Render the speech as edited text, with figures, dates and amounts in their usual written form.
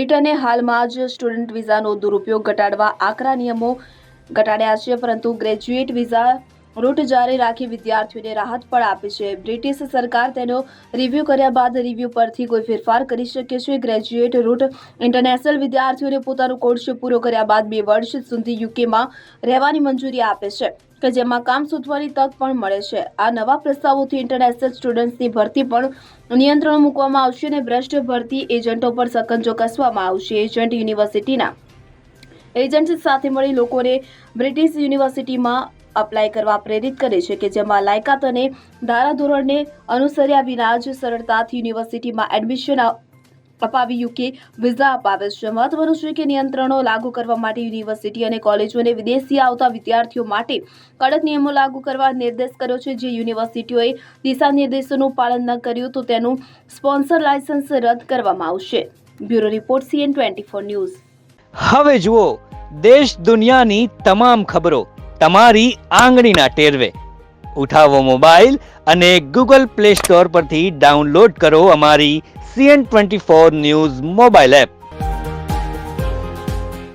બ્રિટને હાલમાં જ સ્ટુડન્ટ વિઝાનો દુરુપયોગ ઘટાડવા આકરા નિયમો ઘટાડ્યા છે, પરંતુ ગ્રેજ્યુએટ વિઝા રૂટ જારી રાખી વિદ્યાર્થીઓને રાહત પણ આપી છે. બ્રિટિશ સરકાર તેનો રિવ્યૂ કર્યા બાદ રિવ્યૂ પરથી કોઈ ફેરફાર કરી શકે છે. ગ્રેજ્યુએટ રૂટ ઇન્ટરનેશનલ વિદ્યાર્થીઓને પોતાનો કોર્સ પૂરો કર્યા બાદ 2 વર્ષ સુધી યુકેમાં રહેવાની મંજૂરી આપે છે, કે જેમાં કામ શોધવાની તક પણ મળે છે. આ નવા પ્રસ્તાવોથી ઇન્ટરનેશનલ સ્ટુડન્ટ્સની ભરતી પણ નિયંત્રણો મૂકવામાં આવશે અને ભ્રષ્ટ ભરતી એજન્ટો પર સકંજો કસવામાં આવશે. એજન્ટ યુનિવર્સિટીના એજન્ટ્સ સાથે મળી લોકોને બ્રિટિશ યુનિવર્સિટીમાં અપ્લાય કરવા પ્રેરિત કરે છે, કે જેમાં લાયકાત અને ધારાધોરણને અનુસર્યા વિના જ સરળતાથી યુનિવર્સિટીમાં એડમિશન અપાવી યુકે વિઝા અપાવે છે. મહત્વનું છે કે નિયંત્રણો લાગુ કરવા માટે યુનિવર્સિટી અને કોલેજોને વિદેશથી આવતા વિદ્યાર્થીઓ માટે કડક નિયમો લાગુ કરવા નિર્દેશ કર્યો છે. જે યુનિવર્સિટીઓએ દિશા નિર્દેશોનું પાલન ન કર્યું તો તેનું સ્પોન્સર લાયસન્સ રદ કરવામાં આવશે. Bureau report CN24 news. હવે જુઓ દેશ દુનિયાની તમામ ખબરો તમારી આંગળીના ટેરવે. ઉઠાવો મોબાઈલ અને Google Play Store પરથી ડાઉનલોડ કરો અમારી CN24 ન્યૂઝ મોબાઈલ એપ.